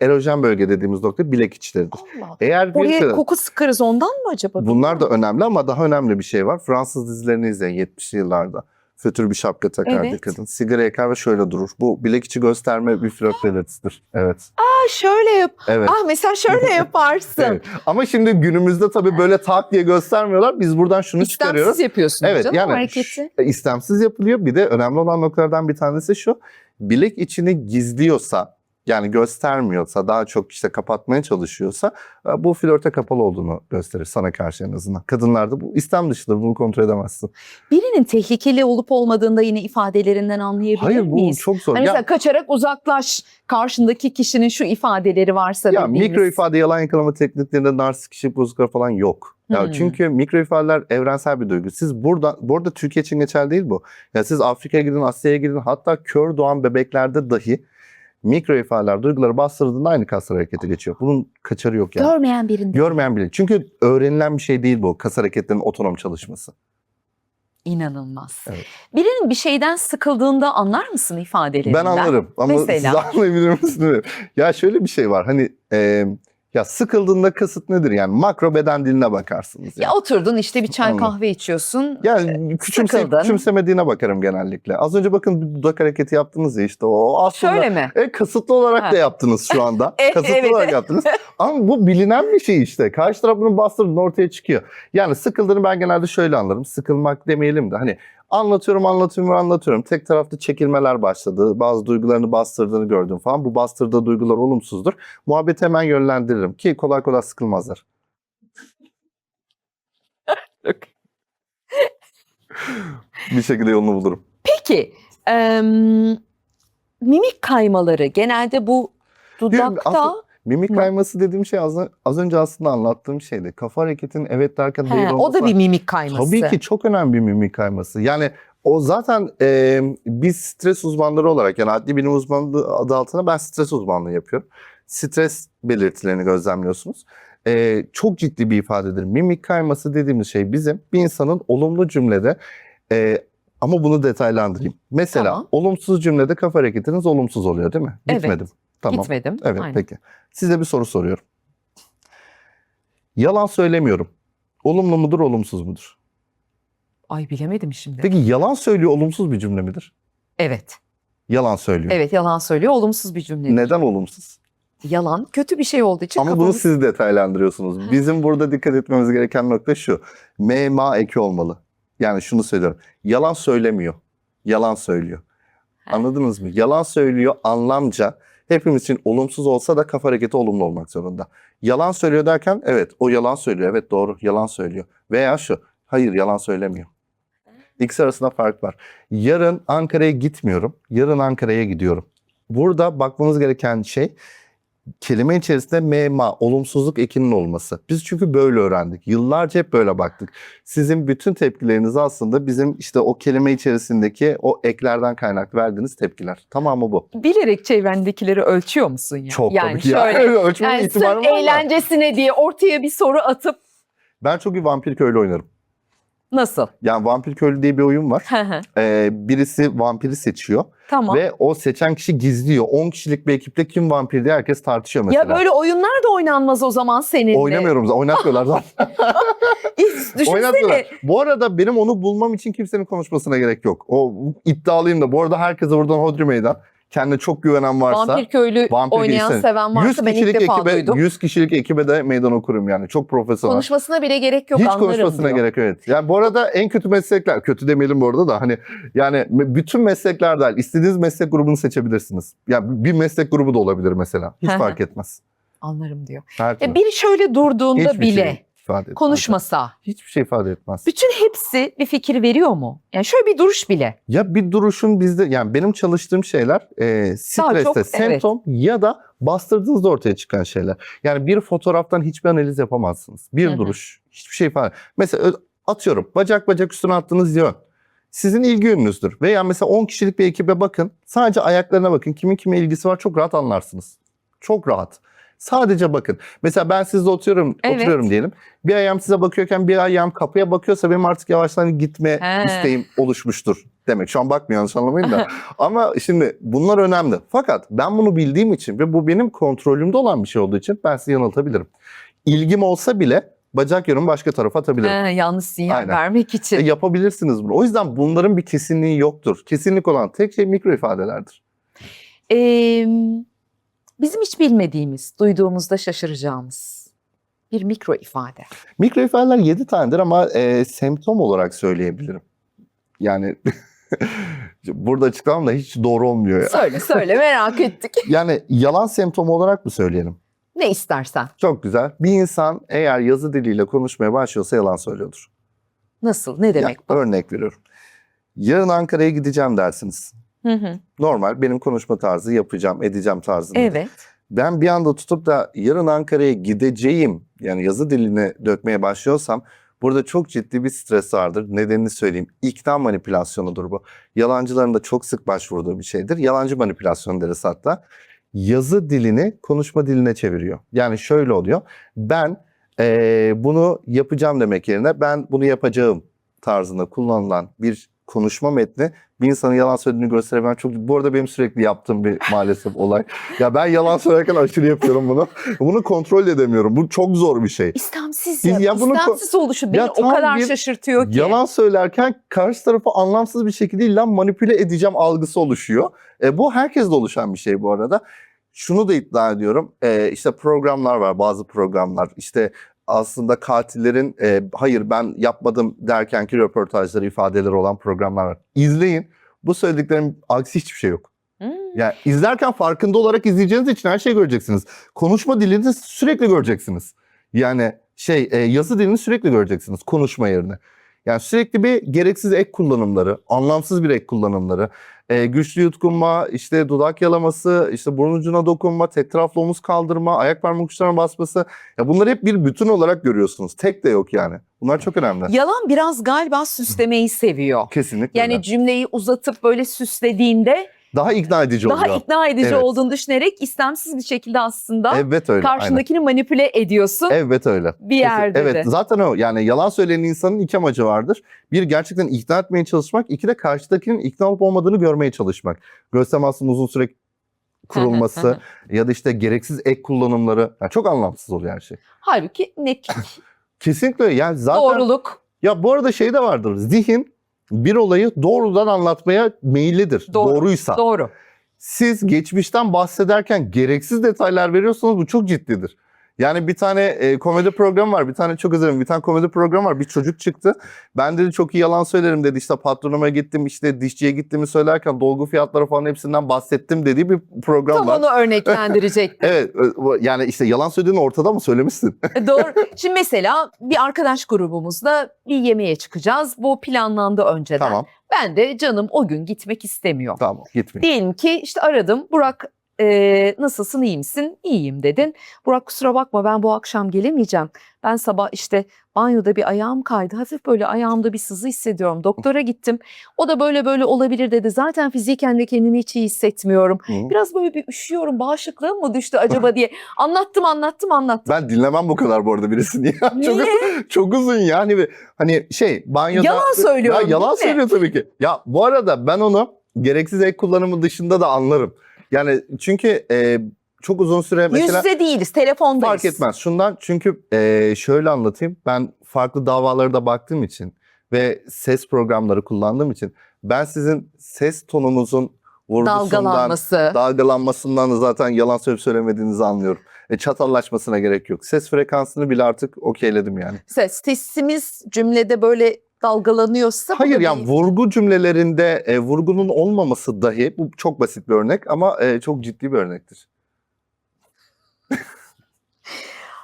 erojen bölge dediğimiz nokta bilek içleridir. Allah. Eğer Oraya bir koku sıkarız ondan mı acaba? bunlar da önemli ama daha önemli bir şey var. Fransız dizilerini izleyin 70'li yıllarda. Fötür bir şapka takardı Evet. kadın. Sigara yakar ve şöyle durur. Bu bilek içi gösterme bir flört belirtisidir. Evet. Şöyle yap. Evet. Mesela şöyle yaparsın. Evet. Ama şimdi günümüzde tabii böyle tak diye göstermiyorlar. Biz buradan şunu çıkarıyoruz. İstemsiz yapıyorsunuz Evet değil mi o yani hareketi? istemsiz yapılıyor. Bir de önemli olan noktalardan bir tanesi şu. Bilek içini gizliyorsa yani göstermiyorsa daha çok işte kapatmaya çalışıyorsa bu flörte kapalı olduğunu gösterir sana karşı en azından. Kadınlarda bu istem dışıdır, bunu kontrol edemezsin. Birinin tehlikeli olup olmadığında yine ifadelerinden anlayabilir Hayır bu miyiz? çok zor. Hani mesela kaçarak uzaklaş, karşındaki kişinin şu ifadeleri varsa Ya bildiğimiz. mikro ifade yalan yakalama tekniklerinde narsist kişilik bozuklukları falan yok. Ya Hmm. çünkü mikro ifadeler evrensel bir duygu. Siz bu arada Türkiye için geçerli değil bu. Ya siz Afrika'ya gidin, Asya'ya gidin, hatta kör doğan bebeklerde dahi mikro ifadeler duyguları bastırdığında aynı kaslar hareketi geçiyor. Bunun kaçarı yok yani. Görmeyen birinde. Görmeyen bile. Çünkü öğrenilen bir şey değil bu kas hareketlerinin otonom çalışması. İnanılmaz. Evet. Birinin bir şeyden sıkıldığında anlar mısın ifadelerinden? Ben anlarım ama Mesela? siz anlayabilir misiniz? Ya şöyle bir şey var hani ya sıkıldığında kasıt nedir yani makro beden diline bakarsınız. Ya Yani. oturdun işte bir çay Anladım. kahve içiyorsun. Yani sıkıldın. küçümsemediğine bakarım genellikle. Az önce bakın bir dudak hareketi yaptınız ya işte o aslında Şöyle mi? kasıtlı olarak Ha. da yaptınız şu anda. Kasıtlı Evet. olarak yaptınız. Ama bu bilinen bir şey işte. Karşı taraf bunu bastırdığında ortaya çıkıyor. Yani sıkıldığını ben genelde şöyle anlarım. Sıkılmak demeyelim de hani anlatıyorum. Tek taraflı çekilmeler başladı. Bazı duygularını bastırdığını gördüm falan. Bu bastırdığı duygular olumsuzdur. Muhabbeti hemen yönlendiririm ki kolay kolay sıkılmazlar. Bir şekilde yolunu bulurum. Peki mimik kaymaları genelde bu dudakta Aslında mimik mı? kayması dediğim şey az önce aslında anlattığım şeydi. Kafa hareketinin evet derken hayır He, olması o da bir mimik kayması. tabii ki çok önemli bir mimik kayması. Yani o zaten biz stres uzmanları olarak yani adli bilim uzmanlığı adı altına ben stres uzmanlığı yapıyorum. Stres belirtilerini gözlemliyorsunuz. Çok ciddi bir ifadedir. Mimik kayması dediğimiz şey bizim bir insanın olumlu cümlede ama bunu detaylandırayım. Mesela Tamam. olumsuz cümlede kafa hareketiniz olumsuz oluyor değil mi? Evet. Gitmedim. Tamam. Gitmedim. Evet Aynen. peki. Size bir soru soruyorum. Yalan söylemiyorum. Olumlu mudur, olumsuz mudur? Ay bilemedim şimdi. Peki yalan söylüyor olumsuz bir cümle midir? Evet. Yalan söylüyor. Evet yalan söylüyor. Olumsuz bir cümle. Neden olumsuz? Yalan kötü bir şey olduğu için Ama bunu kafamız... siz detaylandırıyorsunuz. Bizim burada dikkat etmemiz gereken nokta şu. M, ma eki olmalı. Yani şunu söylüyorum. Yalan söylemiyor. Yalan söylüyor. Anladınız mı? Yalan söylüyor anlamca hepimiz için olumsuz olsa da kafa hareketi olumlu olmak zorunda. Yalan söylüyor derken evet o yalan söylüyor. Evet doğru yalan söylüyor. Veya şu hayır yalan söylemiyor. İkisi arasında fark var. Yarın Ankara'ya gitmiyorum. Yarın Ankara'ya gidiyorum. Burada bakmanız gereken şey kelime içerisinde mema, olumsuzluk ekinin olması. Biz çünkü böyle öğrendik. Yıllarca hep böyle baktık. Sizin bütün tepkileriniz aslında bizim işte o kelime içerisindeki o eklerden kaynaklı verdiğiniz tepkiler. Tamamı bu. Bilerek çevrendekileri ölçüyor musun ya? Çok yani tabii ki. Ya. şöyle. Ölçmenin Yani ihtimali sırf var mı? eğlencesine diye ortaya bir soru atıp Ben çok iyi vampir köylü oynarım. nasıl? Yani vampir köylü diye bir oyun var. Birisi vampiri seçiyor. Tamam. Ve o seçen kişi gizliyor. 10 kişilik bir ekiple kim vampir diye herkes tartışıyor mesela. Ya böyle oyunlar da oynanmaz o zaman seninle. Oynamıyorum zaten. Oynatmıyorlar zaten. Düşünsene. Oynatmıyorlar. Bu arada benim onu bulmam için kimsenin konuşmasına gerek yok. O iddialıyım da. Bu arada herkese buradan hodri meydan. Kendine çok güvenen varsa. Vampir köylü oynayan, giysin. seven varsa ben ilk defa duydum. 100 kişilik ekibe de meydan okurum yani. Çok profesyonel. Konuşmasına bile gerek yok Hiç anlarım konuşmasına diyor. gerek yok. Evet. Yani bu arada en kötü meslekler, kötü demeyelim bu arada da hani yani bütün meslekler dahil istediğiniz meslek grubunu seçebilirsiniz. Yani bir meslek grubu da olabilir mesela. Hiç fark etmez. Anlarım diyor. Her türlü. Biri şöyle durduğunda Hiçbir bile şey ifade etmez. konuşmasa Hiçbir şey ifade etmez. bütün hepsi bir fikir veriyor mu? Yani şöyle bir duruş bile. Ya bir duruşun bizde yani benim çalıştığım şeyler streste çok, semptom ya da bastırdığınızda ortaya çıkan şeyler. Yani bir fotoğraftan hiçbir analiz yapamazsınız. Bir duruş hiçbir şey ifade. Mesela atıyorum bacak üstüne attığınız yön. Sizin ilgi yönünüzdür. Veya mesela 10 kişilik bir ekibe bakın. Sadece ayaklarına bakın. Kimin kime ilgisi var çok rahat anlarsınız. Çok rahat. Sadece bakın. Mesela ben sizle oturuyorum diyelim. Bir ayağım size bakıyorken bir ayağım kapıya bakıyorsa benim artık yavaştan gitme isteğim oluşmuştur demek. Şu an bakmıyor yanlış anlamayın da. Ama şimdi bunlar önemli. Fakat ben bunu bildiğim için ve bu benim kontrolümde olan bir şey olduğu için ben sizi yanıltabilirim. İlgim olsa bile bacak yönümü başka tarafa atabilirim. Yanlış sinyal Aynen. vermek için. Yapabilirsiniz bunu. O yüzden bunların bir kesinliği yoktur. Kesinlik olan tek şey mikro ifadelerdir. Bizim hiç bilmediğimiz, duyduğumuzda şaşıracağımız bir mikro ifade. Mikro ifadeler 7 tanedir ama semptom olarak söyleyebilirim. Yani burada açıklamam da hiç doğru olmuyor. Ya. Söyle merak ettik. Yani yalan semptomu olarak mı söyleyelim? Ne istersen. Çok güzel. Bir insan eğer yazı diliyle konuşmaya başlıyorsa yalan söylüyordur. Nasıl? Ne demek bu? Örnek veriyorum. Yarın Ankara'ya gideceğim dersiniz. Hı. Normal benim konuşma tarzı yapacağım, edeceğim tarzında. Evet. Ben bir anda tutup da yarın Ankara'ya gideceğim yani yazı diline dökmeye başlıyorsam burada çok ciddi bir stres vardır. Nedenini söyleyeyim. İkna manipülasyonudur bu. Yalancıların da çok sık başvurduğu bir şeydir. Yalancı manipülasyon deriz hatta. Yazı dilini konuşma diline çeviriyor. Yani şöyle oluyor. Ben bunu yapacağım demek yerine ben bunu yapacağım tarzında kullanılan bir konuşma metni bir insanın yalan söylediğini gösterebilen çok... Bu arada benim sürekli yaptığım bir maalesef olay. Ya ben yalan söylerken aşırı yapıyorum bunu. Bunu kontrol edemiyorum. Bu çok zor bir şey. İstemsiz Ya bunu istemsiz oluşu beni Ya o tam kadar bir şaşırtıyor ki. Yalan söylerken karşı tarafı anlamsız bir şekilde illa manipüle edeceğim algısı oluşuyor. Bu herkeste oluşan bir şey bu arada. Şunu da iddia ediyorum. İşte programlar var, bazı programlar. İşte aslında katillerin hayır ben yapmadım derkenki röportajları, ifadeleri olan programlar var. İzleyin. Bu söylediklerimin aksi hiçbir şey yok. Yani izlerken farkında olarak izleyeceğiniz için her şeyi göreceksiniz. Konuşma dilini sürekli göreceksiniz. Yani yazı dilini sürekli göreceksiniz konuşma yerine. Yani sürekli bir gereksiz ek kullanımları, anlamsız bir ek kullanımları, güçlü yutkunma, işte dudak yalaması, işte burun ucuna dokunma, tek taraflı omuz kaldırma, ayak parmak uçlarına basması. Ya bunları hep bir bütün olarak görüyorsunuz. Tek de yok yani. Bunlar çok önemli. Yalan biraz galiba süslemeyi seviyor. Kesinlikle Yani öyle. cümleyi uzatıp böyle süslediğinde Daha ikna edici oluyor. daha ikna edici Evet. olduğunu düşünerek istemsiz bir şekilde aslında Evet öyle. Aynen. karşındakini manipüle ediyorsun. Evet öyle. Bir yerde Evet de. zaten o yani yalan söyleyen insanın iki amacı vardır. Bir gerçekten ikna etmeye çalışmak. İki de karşıdakinin ikna olup olmadığını görmeye çalışmak. Göz temasının uzun süre kurulması ya da işte gereksiz ek kullanımları. Yani çok anlamsız oluyor her şey. Halbuki netlik, Kesinlikle öyle. Yani zaten doğruluk. ya bu arada şey de vardır. Zihin bir olayı doğrudan anlatmaya meyillidir. Doğruysa. Doğru. Siz geçmişten bahsederken gereksiz detaylar veriyorsanız bu çok ciddidir. Yani bir tane komedi programı var. Bir tane çok özür dilerim. Bir tane komedi programı var. Bir çocuk çıktı. Ben dedi çok iyi yalan söylerim dedi. İşte patronuma gittim, işte dişçiye gittiğimi söylerken dolgu fiyatları falan hepsinden bahsettim dediği bir program Tam var. onu örneklendirecek. Evet yani işte yalan söylediğini ortada mı söylemişsin? Doğru. Şimdi mesela bir arkadaş grubumuzda bir yemeğe çıkacağız. Bu planlandı önceden. Tamam. Ben de canım o gün gitmek istemiyor. Tamam gitmeyin. Diyelim ki işte aradım. Burak nasılsın, iyi misin? İyiyim dedin. Burak kusura bakma ben bu akşam gelemeyeceğim. Ben sabah işte banyoda bir ayağım kaydı. Hafif böyle ayağımda bir sızı hissediyorum. Doktora gittim. O da böyle böyle olabilir dedi. Zaten fiziken de kendimi hiç iyi hissetmiyorum. Hı. Biraz böyle bir üşüyorum. Bağışıklığım mı düştü acaba diye. Anlattım. Ben dinlemem bu kadar bu arada birisini ya. Niye? Çok uzun yani. Hani banyoda... Yalan söylüyorum, Ya, yalan değil mi? söylüyor tabii ki. Ya bu arada ben onu gereksiz ek kullanımı dışında da anlarım. Yani çünkü çok uzun süre mesela... Yüz yüze değiliz, telefondayız. Fark etmez. Şundan çünkü şöyle anlatayım. Ben farklı davalara da baktığım için ve ses programları kullandığım için ben sizin ses tonunuzun vurgusundan, dalgalanmasından da zaten yalan söyleyip söylemediğinizi anlıyorum. Çatallaşmasına gerek yok. Ses frekansını bile artık okeyledim yani. Sesimiz cümlede böyle dalgalanıyorsa... Hayır yani vurgu cümlelerinde vurgunun olmaması dahi, bu çok basit bir örnek ama çok ciddi bir örnektir.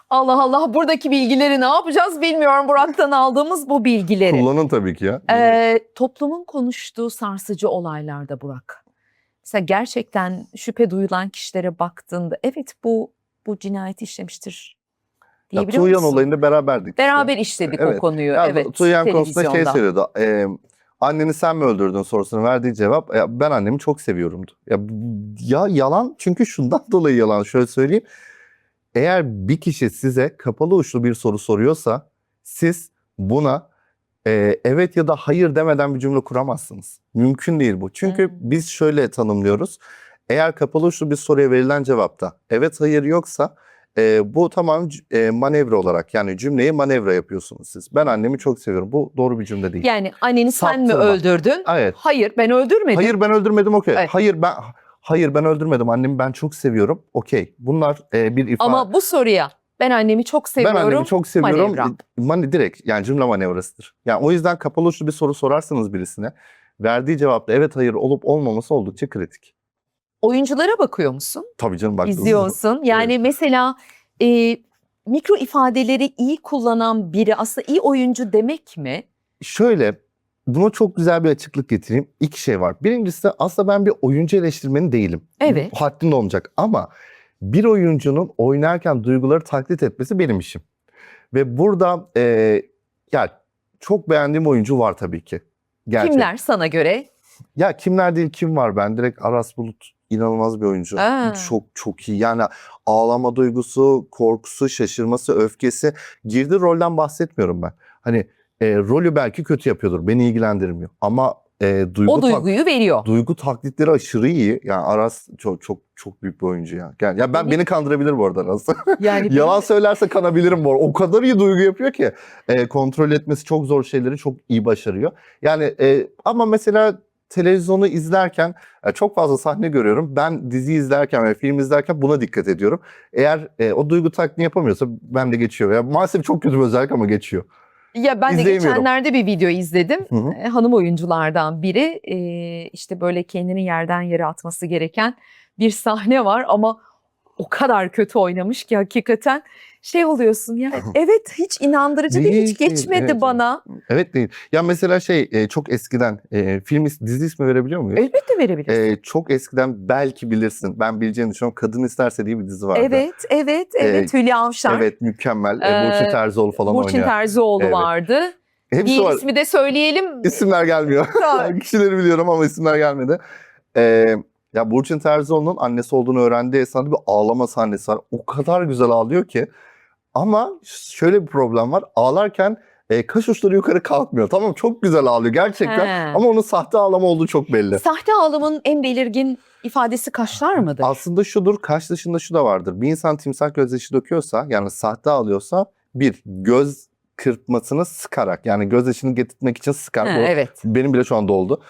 Allah Allah, buradaki bilgileri ne yapacağız bilmiyorum. Burak'tan aldığımız bu bilgileri. Kullanın tabii ki ya. Toplumun konuştuğu sarsıcı olaylarda Burak. Mesela gerçekten şüphe duyulan kişilere baktığında evet bu cinayeti işlemiştir Ya, diyebiliyor Tuğyan musun? olayında beraberdik. Beraber işledik o konuyu. Ya, evet. Tuğyan konusunda şey televizyonda. söylüyordu. Anneni sen mi öldürdün sorusuna verdiği cevap ben annemi çok seviyorumdu. Ya yalan, çünkü şundan dolayı yalan, şöyle söyleyeyim. Eğer bir kişi size kapalı uçlu bir soru soruyorsa siz buna evet ya da hayır demeden bir cümle kuramazsınız. Mümkün değil bu. Çünkü biz şöyle tanımlıyoruz. Eğer kapalı uçlu bir soruya verilen cevapta evet hayır yoksa bu tamamen manevra olarak, yani cümleyi manevra yapıyorsunuz siz. Ben annemi çok seviyorum. Bu doğru bir cümle değil. Yani anneni sen mi Saptırma. öldürdün? Evet. Hayır ben öldürmedim. Hayır ben öldürmedim, okey. Evet. Hayır ben öldürmedim. Annemi ben çok seviyorum. Okey. Bunlar bir ifade. Ama bu soruya ben annemi çok seviyorum. Ben annemi çok seviyorum. Manevra. Direkt yani cümle manevrasıdır. Yani o yüzden kapalı uçlu bir soru sorarsanız birisine, verdiği cevapta evet hayır olup olmaması oldukça kritik. Oyunculara bakıyor musun? Tabii canım, baktığınız zaman. İzliyorsun. Yani mesela mikro ifadeleri iyi kullanan biri aslında iyi oyuncu demek mi? Şöyle, buna çok güzel bir açıklık getireyim. İki şey var. Birincisi, aslında ben bir oyuncu eleştirmeni değilim. Evet. Bu haddim de olmayacak ama bir oyuncunun oynarken duyguları taklit etmesi benim işim. Ve burada yani çok beğendiğim oyuncu var tabii ki. Gerçekten. Kimler sana göre? Ya kimler değil, kim var? Ben direkt Aras Bulut inanılmaz bir oyuncu. Çok iyi. Yani ağlama duygusu, korkusu, şaşırması, öfkesi. Girdiği rolden bahsetmiyorum ben. Hani rolü belki kötü yapıyordur. Beni ilgilendirmiyor. Ama O duyguyu veriyor. duygu taklitleri aşırı iyi. Yani Aras çok çok çok büyük bir oyuncu ya. Yani, ya beni kandırabilir bu arada Aras. Yani Yalan söylerse kanabilirim bu arada. O kadar iyi duygu yapıyor ki. Kontrol etmesi çok zor şeyleri çok iyi başarıyor. Yani ama mesela televizyonu izlerken çok fazla sahne görüyorum. Ben dizi izlerken ve film izlerken buna dikkat ediyorum. Eğer o duygu taklidini yapamıyorsa ben de geçiyor. Ya, maalesef çok kötü bir özellik ama geçiyor. Ya ben de İzleyemiyorum. geçenlerde bir video izledim. Hı hı. Hanım oyunculardan biri işte böyle kendini yerden yere atması gereken bir sahne var ama o kadar kötü oynamış ki hakikaten şey oluyorsun ya. Evet, hiç inandırıcı değil, hiç Değil, geçmedi evet, bana. Evet değil. Ya mesela çok eskiden dizi ismi verebiliyor muyuz? Elbette verebilirsin. Çok eskiden belki bilirsin. Ben bileceğini düşünüyorum. Kadın İsterse diye bir dizi vardı. Evet. Hülya Avşar. Evet, mükemmel. Ee, Burçin Terzioğlu falan Burçin oynuyor. Terzioğlu Evet. vardı. Hepsi Bir var. ismi de söyleyelim. İsimler gelmiyor. Tamam. Kişileri biliyorum ama isimler gelmedi. Ya Burçin Terzioğlu'nun annesi olduğunu öğrendiği esnada bir ağlama sahnesi var. O kadar güzel ağlıyor ki. Ama şöyle bir problem var. Ağlarken kaş uçları yukarı kalkmıyor. Tamam, çok güzel ağlıyor gerçekten. He. Ama onun sahte ağlama olduğu çok belli. Sahte ağlamanın en belirgin ifadesi kaşlar mıdır? Aslında şudur, kaş dışında şu da vardır. Bir insan timsah gözyaşı döküyorsa, yani sahte ağlıyorsa, bir göz kırpmasını sıkarak, yani gözyaşını getirtmek için sıkar. Ha, Bu evet. benim bile şu anda oldu.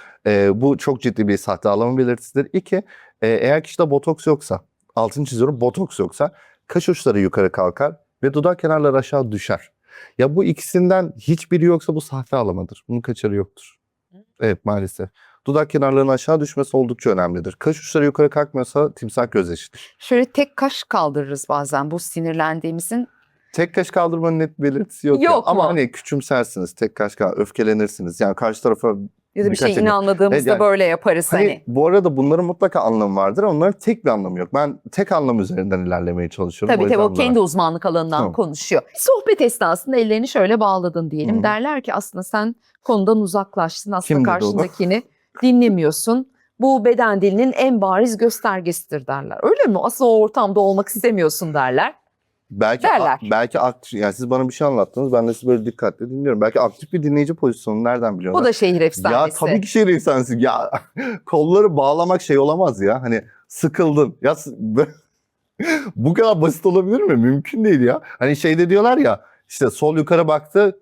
Bu çok ciddi bir sahte ağlama belirtisidir. İki, eğer kişide botoks yoksa, altını çiziyorum, botoks yoksa kaş uçları yukarı kalkar ve dudak kenarları aşağı düşer. Ya bu ikisinden hiçbiri yoksa bu sahte ağlamadır. Bunun kaçarı yoktur. Evet, maalesef. Dudak kenarlarının aşağı düşmesi oldukça önemlidir. Kaş uçları yukarı kalkmıyorsa timsah gözyaşıdır. Şöyle tek kaş kaldırırız bazen bu sinirlendiğimizin. Tek kaş kaldırmanın net bir belirtisi yok. Yok Ama mu? hani küçümsersiniz, tek kaş öfkelenirsiniz. Yani karşı tarafa Ya da bir birkaç şey elini- inanmadığımızda Evet, yani böyle yaparız hani. bu arada bunların mutlaka anlamı vardır. Onların tek bir anlamı yok. Ben tek anlam üzerinden ilerlemeye çalışıyorum. Tabii yüzden o bunlara- kendi uzmanlık alanından Tamam. konuşuyor. Sohbet esnasında ellerini şöyle bağladın diyelim. Hı. Derler ki aslında sen konudan uzaklaştın. Aslında Kim dedi onu? karşındakini dinlemiyorsun. Bu beden dilinin en bariz göstergesidir derler. Öyle mi? Aslında o ortamda olmak istemiyorsun derler. Derler. Belki aktif, yani siz bana bir şey anlattınız. Ben de sizi böyle dikkatle dinliyorum. Belki aktif bir dinleyici pozisyonu nereden biliyorlar? Bu da şehir Ya efsanesi. tabii ki şehir efsanesi. Ya kolları bağlamak şey olamaz ya. Hani sıkıldın. Ya bu kadar basit olabilir mi? Mümkün değil ya. Hani şeyde diyorlar ya, işte sol yukarı baktı,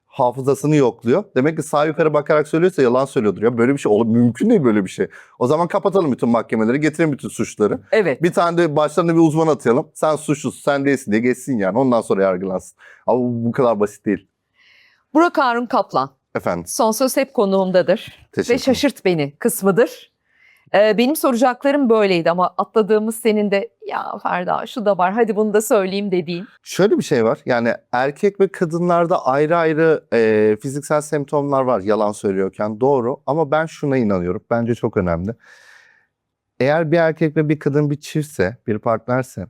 hafızasını yokluyor. Demek ki sağ yukarı bakarak söylüyorsa yalan söylüyordur. Ya böyle bir şey mümkün değil böyle bir şey. O zaman kapatalım bütün mahkemeleri, getirin bütün suçları. Evet. Bir tane de başlarına bir uzman atayalım. Sen suçlusun, sen değilsin diye geçsin yani. Ondan sonra yargılansın. Ama bu kadar basit değil. Burak Harun Kaplan. Efendim, Son söz hep konuğumdadır. teşekkür Ve ederim. şaşırt beni kısmıdır. Benim soracaklarım böyleydi ama atladığımız senin de ya Ferda şu da var hadi bunu da söyleyeyim dediğin. Şöyle bir şey var. Yani erkek ve kadınlarda ayrı ayrı fiziksel semptomlar var yalan söylüyorken. Doğru, ama ben şuna inanıyorum. Bence çok önemli. Eğer bir erkek ve bir kadın bir çiftse, bir partnerse,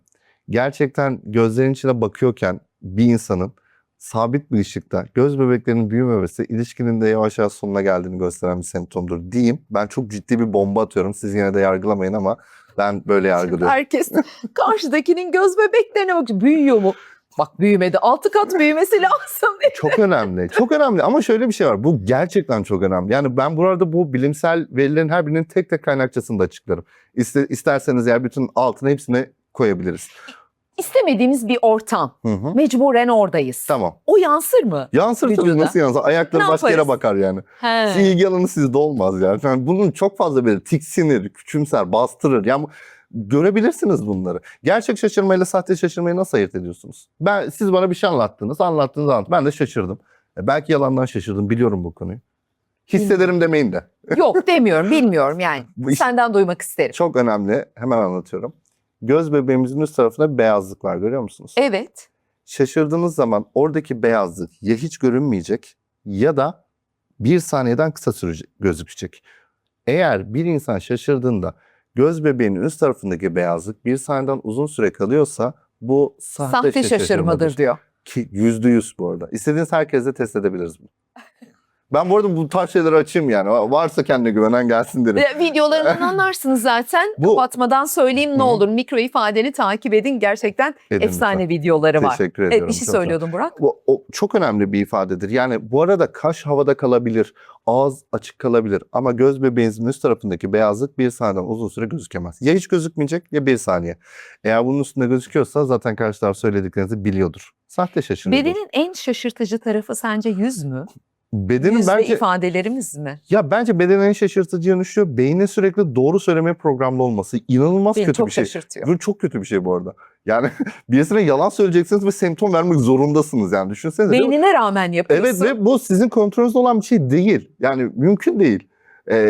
gerçekten gözlerinin içine bakıyorken bir insanın sabit bir ışıkta göz bebeklerinin büyümemesi ilişkinin de yavaş yavaş sonuna geldiğini gösteren bir semptomdur diyeyim. Ben çok ciddi bir bomba atıyorum. Siz yine de yargılamayın ama ben böyle yargılıyorum. Herkes karşıdakinin göz bebeklerine bakıyor. Büyüyor mu? Bak büyümedi. 6 kat büyümesi lazım. Çok önemli. Çok önemli ama şöyle bir şey var. Bu gerçekten çok önemli. Yani ben burada bu bilimsel verilerin her birinin tek tek kaynakçasını da açıklarım. İsterseniz eğer bütün altına hepsini koyabiliriz. İstemediğimiz bir ortam. Hı hı. Mecburen oradayız. Tamam. O yansır mı? Yansır tabii, Vücuda. nasıl yansır? Ayakları Ne başka yere yaparız? bakar yani. He. Sizin ilgi alanı sizde olmaz yani. Yani bunun çok fazla böyle tiksinir, küçümser, bastırır. Yani görebilirsiniz bunları. Gerçek şaşırmayla sahte şaşırmayı nasıl ayırt ediyorsunuz? Siz bana bir şey anlattınız. Ben de şaşırdım. Belki yalandan şaşırdım. Biliyorum bu konuyu. Hissederim demeyin de. Yok demiyorum bilmiyorum yani. Bu iş- Senden duymak isterim. Çok önemli. Hemen anlatıyorum. Göz bebeğimizin üst tarafında bir beyazlık var, görüyor musunuz? Evet. Şaşırdığınız zaman oradaki beyazlık ya hiç görünmeyecek ya da bir saniyeden kısa gözükecek. Eğer bir insan şaşırdığında göz bebeğinin üst tarafındaki beyazlık bir saniyeden uzun süre kalıyorsa bu sahte Sahte şaşırmadır diyor. Ki %100 bu arada. İstediğiniz herkesle test edebiliriz bunu. Ben bu arada bu tarz şeyleri açayım yani. Varsa kendine güvenen gelsin derim. Videolarından anlarsınız zaten. Kapatmadan söyleyeyim ne olur. Mikro ifadeni takip edin. Gerçekten Edin efsane lütfen. videoları var. Teşekkür ediyorum. Evet, bir şey Çok sağ ol. söylüyordun Burak. O çok önemli bir ifadedir. Yani bu arada kaş havada kalabilir, ağız açık kalabilir ama göz bebeğinizin üst tarafındaki beyazlık bir saniyeden uzun süre gözükemez. Ya hiç gözükmeyecek ya bir saniye. Eğer bunun üstünde gözüküyorsa zaten karşı taraf söylediklerinizi biliyordur. Sahte şaşırıyordur. Bedenin en şaşırtıcı tarafı sence yüz mü? Bedenin Yüz ve bence ifadelerimiz mi? ya bence bedenin en şaşırtıcı yanı şu, beynin sürekli doğru söylemeye programlı olması inanılmaz Beni kötü çok bir şey. şaşırtıyor. Bu çok kötü bir şey bu arada. Yani birisine yalan söyleyeceksiniz ve semptom vermek zorundasınız yani düşünsenize. Beynine rağmen yapıyorsun. Evet ve bu sizin kontrolünüzde olan bir şey değil. Yani mümkün değil.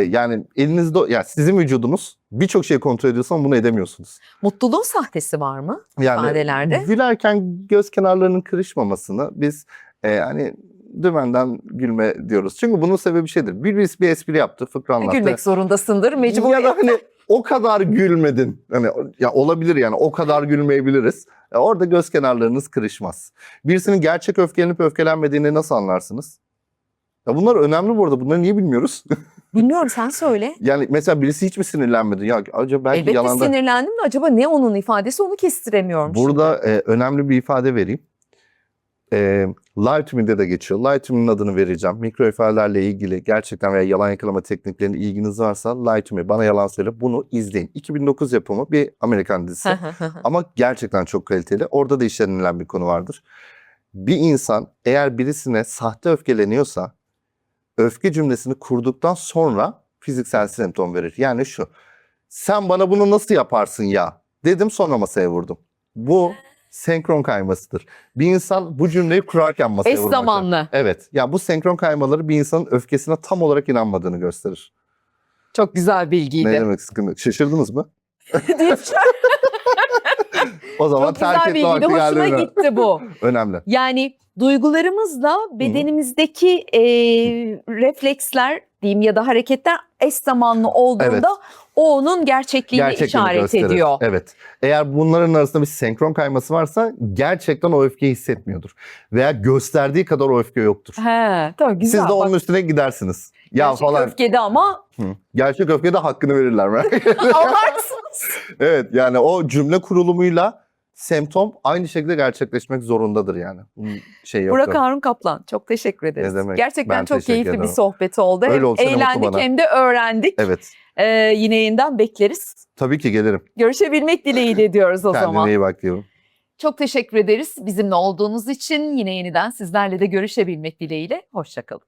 Yani elinizde, yani sizin vücudunuz birçok şey kontrol ediyorsa ama bunu edemiyorsunuz. Mutluluğun sahtesi var mı Yani ifadelerde? gülerken göz kenarlarının kırışmamasını biz hani dümenden gülme diyoruz. Çünkü bunun sebebi şeydir. Birisi bir espri yaptı, fıkra anlattı. Gülmek zorundasındır mecbur. Ya da hani o kadar gülmedin. Hani ya olabilir yani o kadar gülmeyebiliriz. Orada göz kenarlarınız kırışmaz. Birisinin gerçek öfkelenip öfkelenmediğini nasıl anlarsınız? Ya bunlar önemli bu arada. Bunları niye bilmiyoruz? Bilmiyorum, sen söyle. Yani mesela birisi hiç mi sinirlenmedi? Ya acaba belki Elbette yalanda... sinirlendim de acaba ne onun ifadesi, onu kestiremiyorum. Burada önemli bir ifade vereyim. Lie to me'de de geçiyor. Lie to me'nin adını vereceğim. Mikro ifadelerle ilgili gerçekten veya yalan yakalama tekniklerine ilginiz varsa lie to me, bana yalan söyle, bunu izleyin. 2009 yapımı bir Amerikan dizisi. Ama gerçekten çok kaliteli. Orada da işlenilen bir konu vardır. Bir insan eğer birisine sahte öfkeleniyorsa öfke cümlesini kurduktan sonra fiziksel semptom verir. Yani şu: sen bana bunu nasıl yaparsın ya dedim, sonra masaya vurdum. Bu senkron kaymasıdır. Bir insan bu cümleyi kurarken masaya Eş vurmakta. zamanlı. Evet. Ya bu senkron kaymaları bir insanın öfkesine tam olarak inanmadığını gösterir. Çok güzel bilgiydi. Ne demek sıkıntı? Şaşırdınız mı? Diye O zaman Çok terk güzel etme bilgiydi. vakti geldi Hoşuma mi? gitti bu. Önemli. Yani duygularımızla bedenimizdeki refleksler diyeyim ya da hareketler eş zamanlı olduğunda Evet. o onun gerçekliğini işaret gösterir. ediyor. Evet. Eğer bunların arasında bir senkron kayması varsa gerçekten o öfkeyi hissetmiyordur. Veya gösterdiği kadar o öfke yoktur. He, tamam, güzel. Siz de onun üstüne gidersiniz. Ya Gerçek falan. öfkede ama Gerçek öfkede hakkını verirler. ağlarsınız. Evet, yani o cümle kurulumuyla semptom aynı şekilde gerçekleşmek zorundadır yani. Bunun şey yok. Burak Harun Kaplan, çok teşekkür ederiz. Ne demek? Gerçekten Ben çok teşekkür keyifli bir ederim. sohbet oldu. Öyle Hem olsa ne mutlu eğlendik bana. hem de öğrendik. Evet. Yine yeniden bekleriz. Tabii ki gelirim. Görüşebilmek dileğiyle diyoruz o Kendine zaman. iyi bak diyorum. Çok teşekkür ederiz bizimle olduğunuz için. Yine yeniden sizlerle de görüşebilmek dileğiyle. Hoşça kalın.